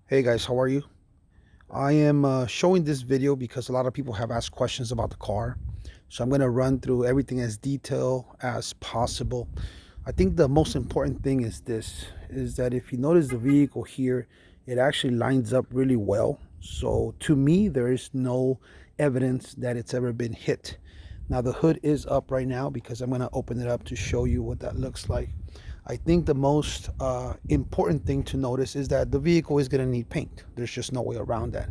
Hey guys, how are you? I am showing this video because a lot of people have asked questions about the car. So I'm going to run through everything as detailed as possible. I think the most important thing is this, is that if you notice the vehicle here, it actually lines up really well. So to me, there is no evidence that it's ever been hit. Now the hood is up right now because I'm going to open it up to show you what that looks like. I think the most important thing to notice is that the vehicle is going to need paint. There's just no way around that.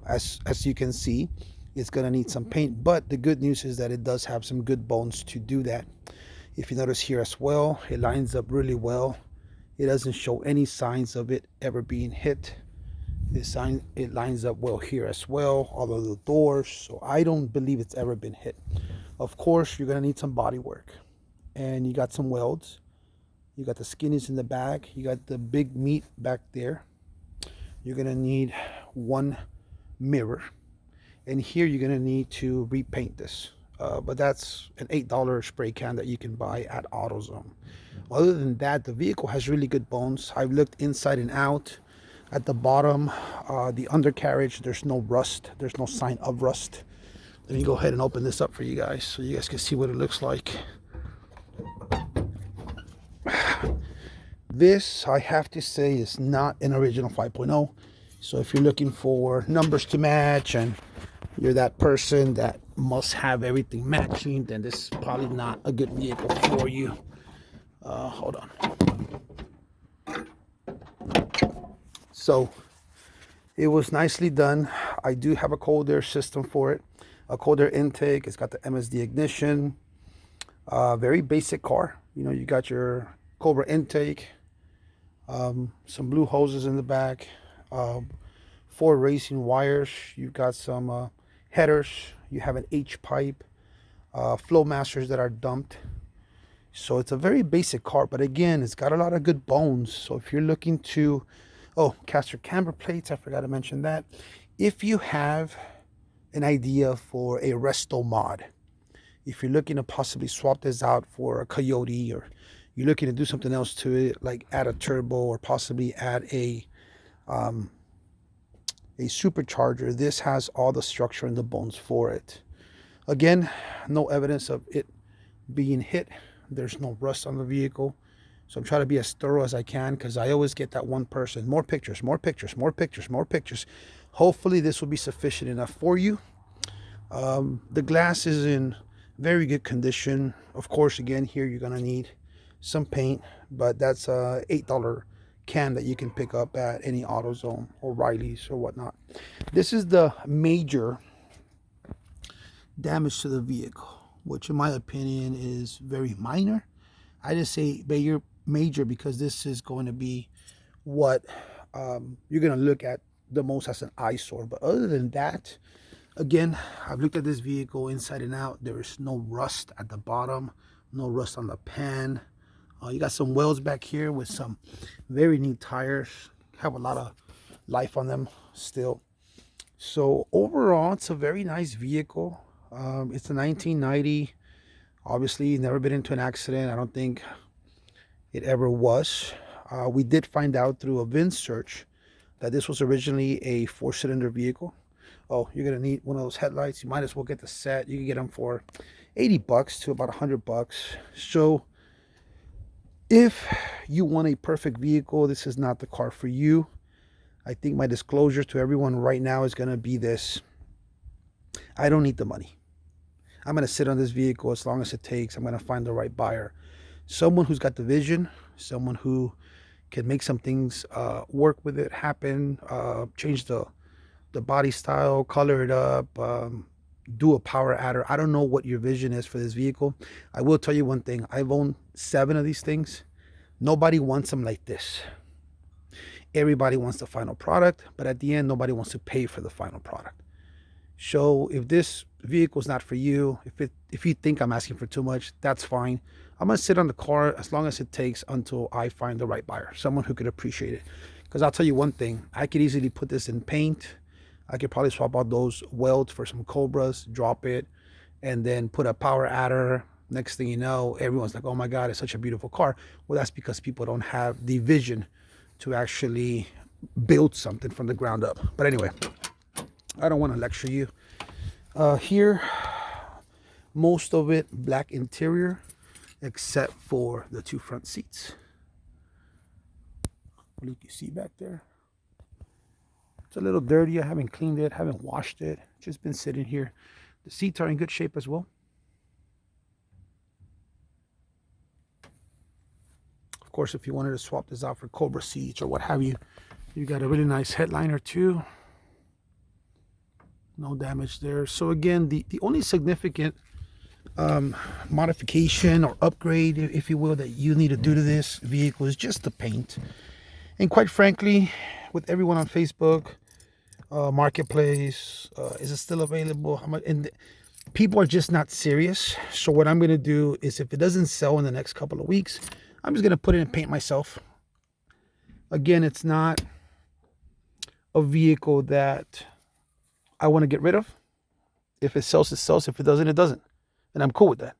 As you can see, it's going to need some paint, but the good news is that it does have some good bones to do that. If you notice here as well, it lines up really well. It doesn't show any signs of it ever being hit. It lines up well here as well, all of the doors. So I don't believe it's ever been hit. Of course, you're going to need some body work, and you got some welds. You got the skinnies in the back. You got the big meat back there. You're going to need one mirror. And here you're going to need to repaint this. But that's an $8 spray can that you can buy at AutoZone. Other than that, the vehicle has really good bones. I've looked inside and out. At the bottom, the undercarriage, there's no rust. There's no sign of rust. Let me go ahead and open this up for you guys so you guys can see what it looks like. This, I have to say, is not an original 5.0. So if you're looking for numbers to match and you're that person that must have everything matching, then this is probably not a good vehicle for you. Hold on. So it was nicely done. I do have a cold air system for it, a cold air intake. It's got the MSD ignition. Very basic car. You know, you got your Cobra intake, some blue hoses in the back, 4 racing wires. You've got some headers. You have an H pipe, flow masters that are dumped. So it's a very basic car, but again, it's got a lot of good bones. So if you're looking to, caster camber plates, I forgot to mention that. If you have an idea for a resto mod, if you're looking to possibly swap this out for a Coyote, or you're looking to do something else to it, like add a turbo or possibly add a supercharger, this has all the structure and the bones for it. Again, no evidence of it being hit. There's no rust on the vehicle. So I'm trying to be as thorough as I can, because I always get that one person, more pictures, more pictures, more pictures, more pictures. Hopefully this will be sufficient enough for you. The glass is in very good condition. Of course, again, here you're going to need some paint, but that's a $8 can that you can pick up at any AutoZone or Riley's or whatnot. This is the major damage to the vehicle, which in my opinion is very minor. I just say major because this is going to be what you're going to look at the most as an eyesore. But other than that, again, I've looked at this vehicle inside and out. There is no rust at the bottom, no rust on the pan. You got some welds back here with some very neat tires. Have a lot of life on them still. So overall, it's a very nice vehicle. It's a 1990. Obviously, never been into an accident. I don't think it ever was. We did find out through a VIN search that this was originally a 4-cylinder vehicle. Oh, you're gonna need one of those headlights. You might as well get the set. You can get them for $80 to about $100. So if you want a perfect vehicle, this is not the car for you. I think my disclosure to everyone right now is gonna be this: I don't need the money. I'm gonna sit on this vehicle as long as it takes. I'm gonna find the right buyer, someone who's got the vision, someone who can make some things work with it happen, change the body style, color it up, do a power adder. I don't know what your vision is for this vehicle. I will tell you one thing: I've owned 7 of these things. Nobody wants them like this. Everybody wants the final product, but at the end, nobody wants to pay for the final product. So if this vehicle is not for you, if you think I'm asking for too much, that's fine. I'm gonna sit on the car as long as it takes until I find the right buyer, someone who could appreciate it. Because I'll tell you one thing: I could easily put this in paint. I could probably swap out those welds for some Cobras, drop it, and then put a power adder. Next thing you know, everyone's like, oh my God, it's such a beautiful car. Well, that's because people don't have the vision to actually build something from the ground up. But anyway, I don't want to lecture you. Here, most of it black interior, except for the 2 front seats. What you see back there? It's a little dirty. I haven't cleaned it, haven't washed it. Just been sitting here. The seats are in good shape as well. Of course, if you wanted to swap this out for Cobra seats or what have you, you got a really nice headliner too. No damage there. So again, the only significant modification or upgrade, if you will, that you need to do to this vehicle is just the paint. And quite frankly, with everyone on Facebook, Marketplace, is it still available? And people are just not serious. So what I'm going to do is, if it doesn't sell in the next couple of weeks, I'm just going to put it in paint myself. Again, it's not a vehicle that I want to get rid of. If it sells, it sells. If it doesn't, it doesn't. And I'm cool with that.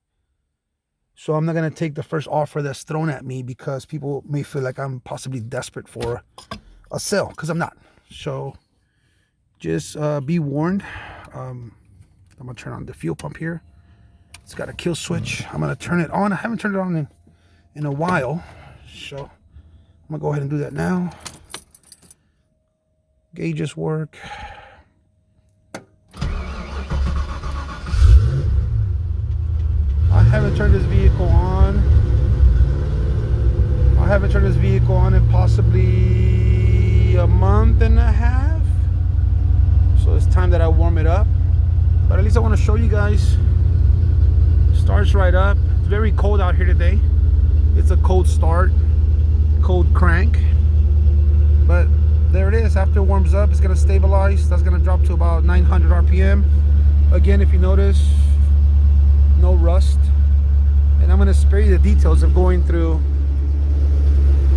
So I'm not going to take the first offer that's thrown at me, because people may feel like I'm possibly desperate for a sale, because I'm not. So just be warned. I'm going to turn on the fuel pump here. It's got a kill switch. I'm going to turn it on. I haven't turned it on in a while. So I'm going to go ahead and do that now. Gauges work. I haven't turned this vehicle on. I haven't turned this vehicle on in possibly a month and a half. So it's time that I warm it up. But at least I want to show you guys. Starts right up. It's very cold out here today. It's a cold start, cold crank. But there it is. After it warms up, it's going to stabilize. That's going to drop to about 900 RPM. Again, if you notice, no rust. And I'm going to spare you the details of going through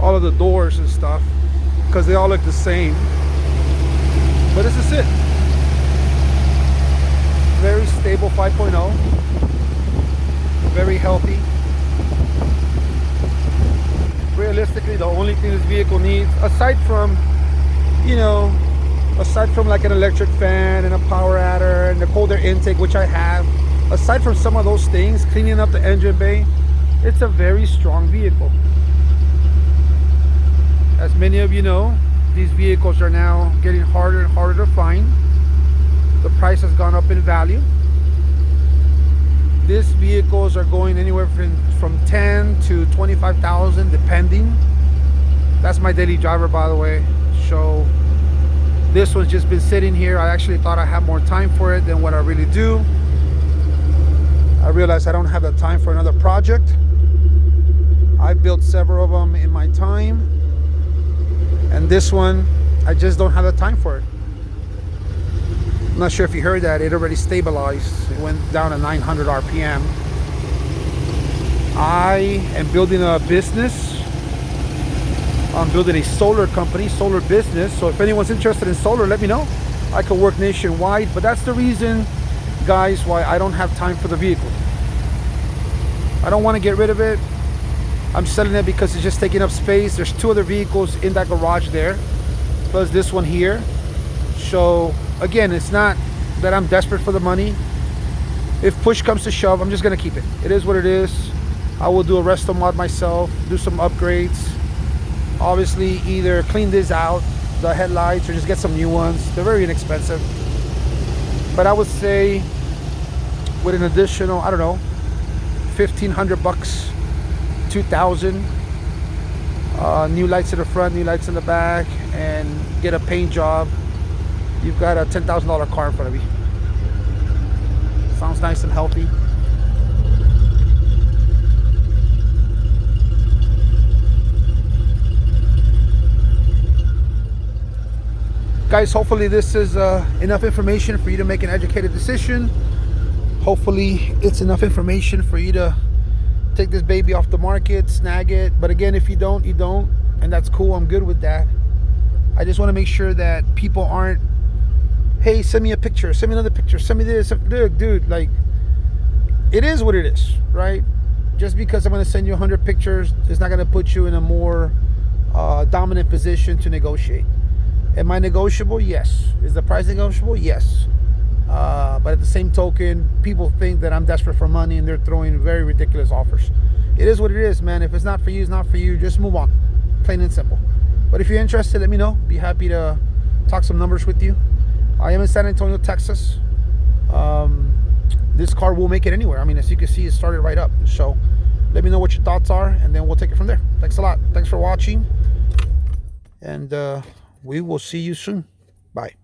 all of the doors and stuff, because they all look the same. But this is it. Very stable 5.0. Very healthy. Realistically, the only thing this vehicle needs, aside from, you know, aside from like an electric fan and a power adder and the cold air intake, which I have, aside from some of those things, cleaning up the engine bay, it's a very strong vehicle. As many of you know, these vehicles are now getting harder and harder to find. The price has gone up in value. These vehicles are going anywhere from 10 to 25,000 depending. That's my daily driver, by the way. So this one's just been sitting here. I actually thought I had more time for it than what I really do. I realized I don't have the time for another project. I've built several of them in my time, and this one, I just don't have the time for it. I'm not sure if you heard that. It already stabilized. It went down to 900 RPM. I am building a business. I'm building a solar company, solar business. So if anyone's interested in solar, let me know. I could work nationwide, but that's the reason, guys, why I don't have time for the vehicle. I don't want to get rid of it. I'm selling it because it's just taking up space. There's 2 other vehicles in that garage there, plus this one here. So again, it's not that I'm desperate for the money. If push comes to shove, I'm just gonna keep it. It is what it is. I will do a resto mod myself, do some upgrades. Obviously, either clean this out, the headlights, or just get some new ones. They're very inexpensive. But I would say with an additional, I don't know, 1,500 bucks, 2,000, new lights in the front, new lights in the back, and get a paint job, you've got a $10,000 car in front of you. Sounds nice and healthy. Guys, hopefully this is enough information for you to make an educated decision. Hopefully it's enough information for you to take this baby off the market, snag it. But again, if you don't, you don't, and that's cool. I'm good with that. I just want to make sure that people aren't, hey, send me a picture, send me another picture, send me this. Dude, like, it is what it is, right? Just because I'm going to send you 100 pictures is not going to put you in a more dominant position to negotiate. Am I negotiable? Yes. Is the price negotiable? Yes. But at the same token, people think that I'm desperate for money and they're throwing very ridiculous offers. It is what it is, man. If it's not for you, it's not for you. Just move on. Plain and simple. But if you're interested, let me know. Be happy to talk some numbers with you. I am in San Antonio, Texas. This car will make it anywhere. I mean, as you can see, it started right up. So let me know what your thoughts are, and then we'll take it from there. Thanks a lot. Thanks for watching. And we will see you soon. Bye.